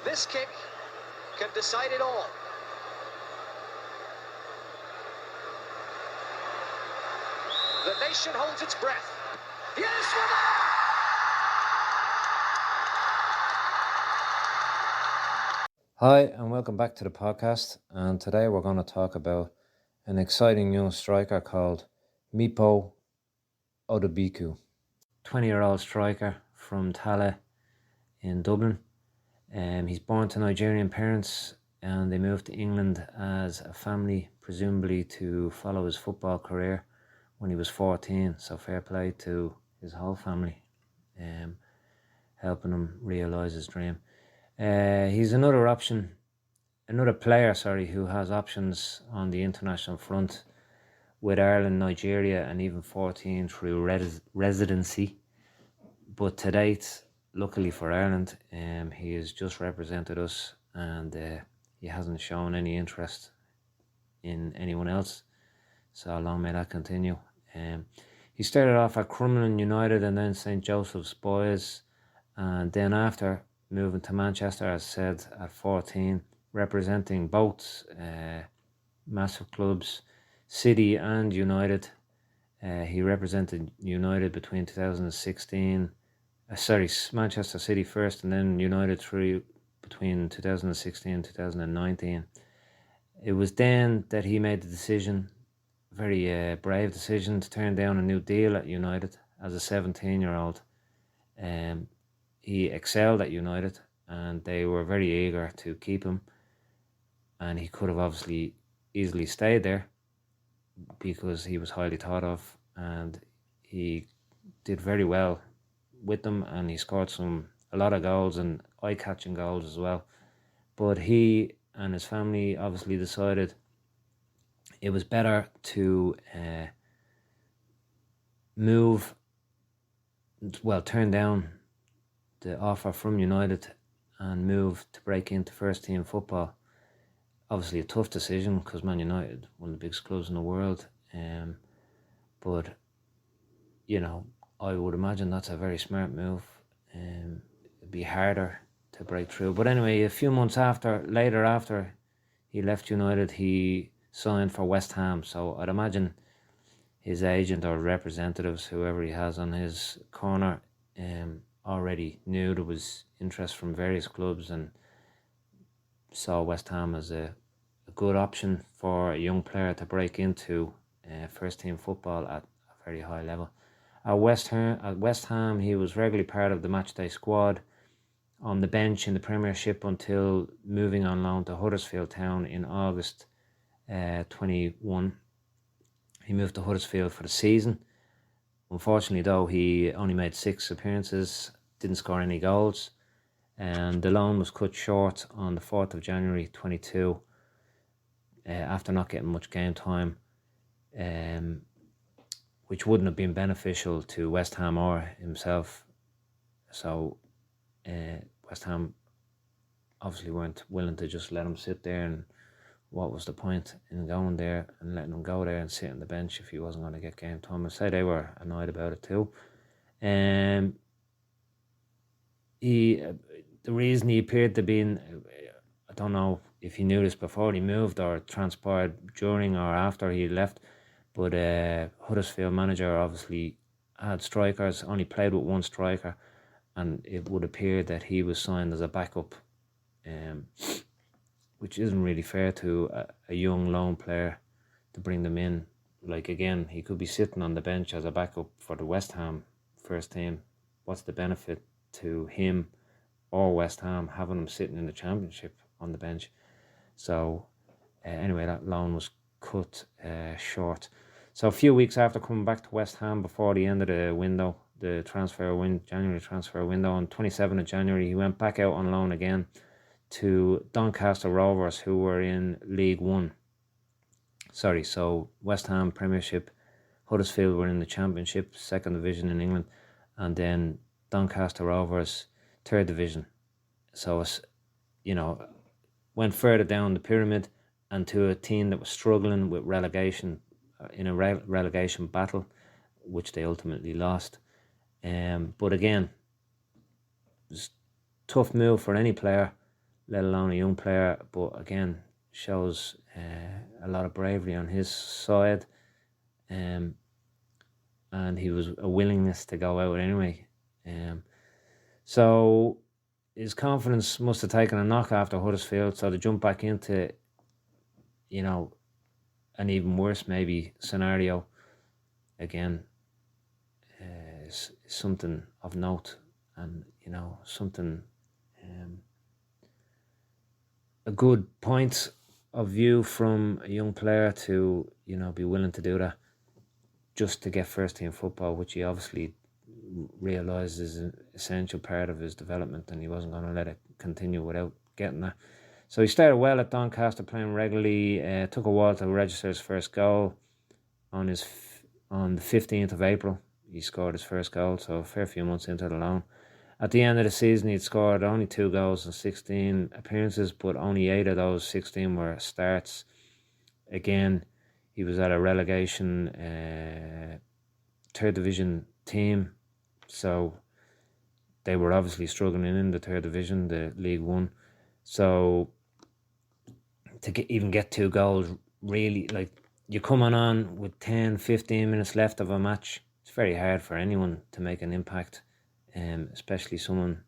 This kick can decide it all. The nation holds its breath. Yes, Hi and welcome back to the podcast, and today we're going to talk about an exciting young striker called Mipo Odubeko. 20-year-old striker from Vale in Dublin. He's born to Nigerian parents and they moved to England as a family, presumably to follow his football career when he was 14, so fair play to his whole family, helping him realise his dream. He's another player, who has options on the international front with Ireland, Nigeria, and even 14 through residency. But to date, luckily for Ireland, he has just represented us, and he hasn't shown any interest in anyone else. So long may that continue. He started off at Crumlin United and then St. Joseph's Boys, and then after moving to Manchester, as said, at 14, representing both massive clubs, City and United. He represented United between 2016, Manchester City first, and then United through between 2016 and 2019. It was then that he made the decision, very brave decision, to turn down a new deal at United as a 17-year-old. He excelled at United and they were very eager to keep him, and he could have obviously easily stayed there because he was highly thought of and he did very well with them, and he scored a lot of goals and eye-catching goals as well. But he and his family obviously decided it was better to turn down the offer from United and move to break into first team football. Obviously a tough decision because Man United, one of the biggest clubs in the world, but I would imagine that's a very smart move. It'd be harder to break through. But anyway, a few months later after he left United, he signed for West Ham. So I'd imagine his agent or representatives, whoever he has on his corner, already knew there was interest from various clubs and saw West Ham as a good option for a young player to break into first team football at a very high level. At West Ham, he was regularly part of the matchday squad on the bench in the Premiership until moving on loan to Huddersfield Town in August 21. He moved to Huddersfield for the season. Unfortunately, though, he only made 6 appearances, didn't score any goals, and the loan was cut short on the 4th of January 22 after not getting much game time, which wouldn't have been beneficial to West Ham or himself. So West Ham obviously weren't willing to just let him sit there, and what was the point in going there and letting him go there and sit on the bench if he wasn't going to get game time? I'd say they were annoyed about it too. The reason he appeared to be I don't know if he knew this before he moved or transpired during or after he left, but Huddersfield manager obviously had strikers, only played with one striker, and it would appear that he was signed as a backup, which isn't really fair to a young lone player to bring them in. Like, again, he could be sitting on the bench as a backup for the West Ham first team. What's the benefit to him or West Ham having him sitting in the Championship on the bench? So anyway, that loan was cut short. So a few weeks after coming back to West Ham before the end of the window, the January transfer window, on 27th of January, he went back out on loan again to Doncaster Rovers, who were in League One. So West Ham Premiership, Huddersfield were in the Championship, 2nd Division in England, and then Doncaster Rovers, 3rd Division. So it's, went further down the pyramid and to a team that was struggling with relegation, in a relegation battle, which they ultimately lost. But again, it was a tough move for any player let alone a young player. But again, shows a lot of bravery on his side, and he was a willingness to go out anyway. So his confidence must have taken a knock after Huddersfield. So to jump back into, an even worse maybe scenario again is something of note, and something, a good point of view from a young player to be willing to do that just to get first team football, which he obviously realised is an essential part of his development, and he wasn't going to let it continue without getting that. So he started well at Doncaster, playing regularly. Took a while to register his first goal. On the 15th of April, he scored his first goal, so a fair few months into the loan. At the end of the season, he'd scored only 2 goals in 16 appearances, but only 8 of those 16 were starts. Again, he was at a relegation 3rd division team, so they were obviously struggling in the 3rd division, the League One. So to even get 2 goals, really, like, you're coming on with 10, 15 minutes left of a match. It's very hard for anyone to make an impact, especially someone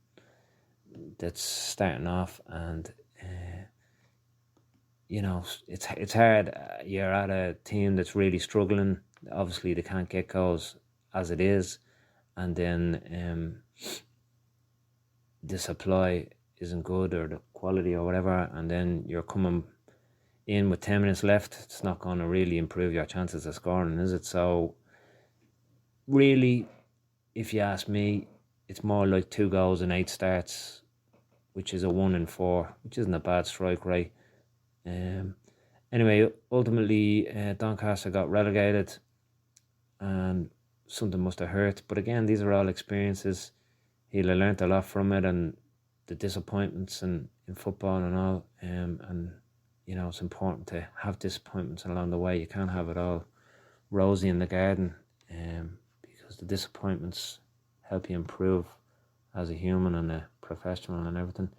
that's starting off, and it's hard. You're at a team that's really struggling. Obviously, they can't get goals as it is, and then the supply isn't good, or the quality or whatever, and then you're coming in with 10 minutes left. It's not going to really improve your chances of scoring, is it? So really, if you ask me, it's more like 2 goals in 8 starts, which is a 1 in 4, which isn't a bad strike rate. Anyway, ultimately, Doncaster got relegated, and something must have hurt. But again, these are all experiences. He'll have learnt a lot from it, and the disappointments in football and all. And it's important to have disappointments along the way. You can't have it all rosy in the garden, because the disappointments help you improve as a human and a professional and everything.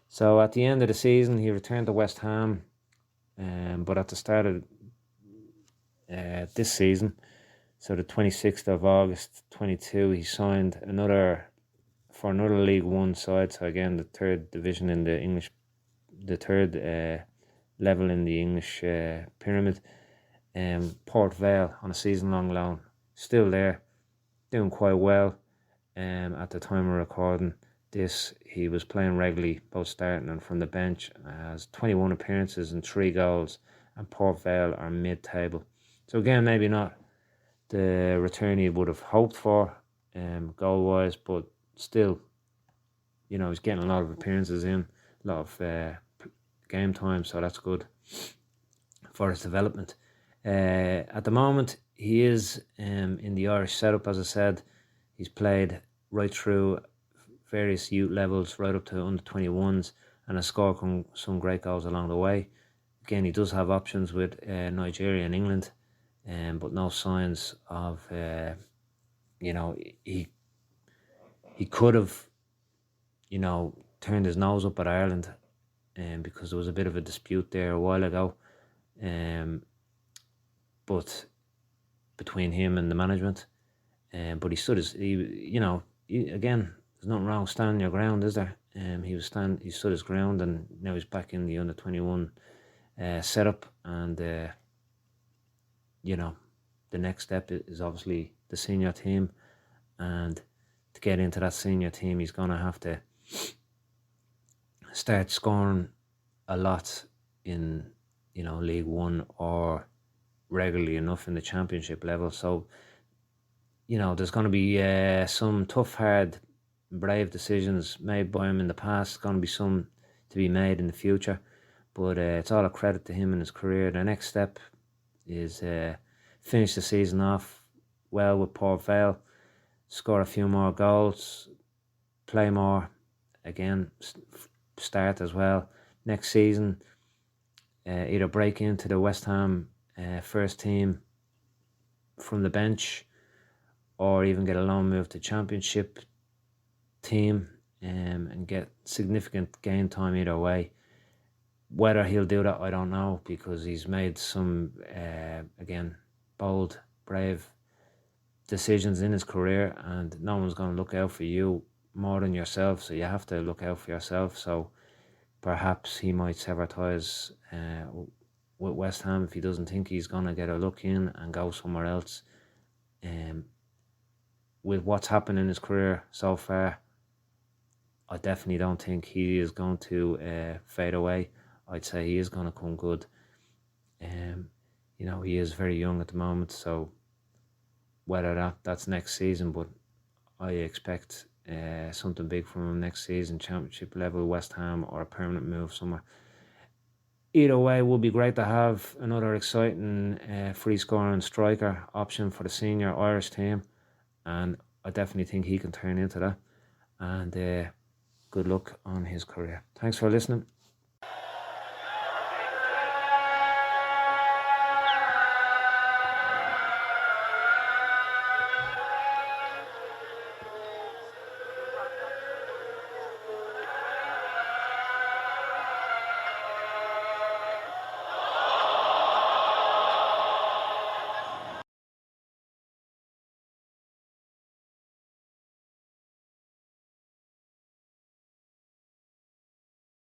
So at the end of the season, he returned to West Ham, but at the start of this season, so the 26th of August 22, he signed for another League One side. So again, the 3rd division in the English, the 3rd level in the English pyramid. Port Vale on a season-long loan, still there, doing quite well. At the time of recording this, he was playing regularly, both starting and from the bench. Has 21 appearances and 3 goals, and Port Vale are mid-table. So again, maybe not the return he would have hoped for, goal-wise, but still, he's getting a lot of appearances in, a lot of game time, so that's good for his development. At the moment, he is in the Irish setup, as I said. He's played right through various youth levels, right up to under 21s, and has scored some great goals along the way. Again, he does have options with Nigeria and England, but no signs of, he could have, turned his nose up at Ireland, because there was a bit of a dispute there a while ago, but between him and the management. But he stood again, there's nothing wrong with standing your ground, is there? He stood his ground, and now he's back in the under 21 setup, and the next step is obviously the senior team, and to get into that senior team, he's gonna have to start scoring a lot in League One, or regularly enough in the Championship level. So there's going to be some tough, hard, brave decisions made by him in the past. Going to be some to be made in the future, but it's all a credit to him in his career. The next step is finish the season off well with Port Vale, score a few more goals, play more, again start as well next season. Either break into the West Ham first team from the bench, or even get a loan move to Championship team, and get significant game time either way. Whether he'll do that, I don't know, because he's made some, again, bold, brave decisions in his career, and no one's going to look out for you more than yourself, so you have to look out for yourself. So perhaps he might sever ties with West Ham if he doesn't think he's going to get a look in and go somewhere else. With what's happened in his career so far, I definitely don't think he is going to fade away. I'd say he is going to come good. He is very young at the moment, so whether that's next season, but I expect something big from him next season, Championship level, West Ham, or a permanent move somewhere. Either way, it would be great to have another exciting free scoring striker option for the senior Irish team, and I definitely think he can turn into that. And good luck on his career. Thanks for listening.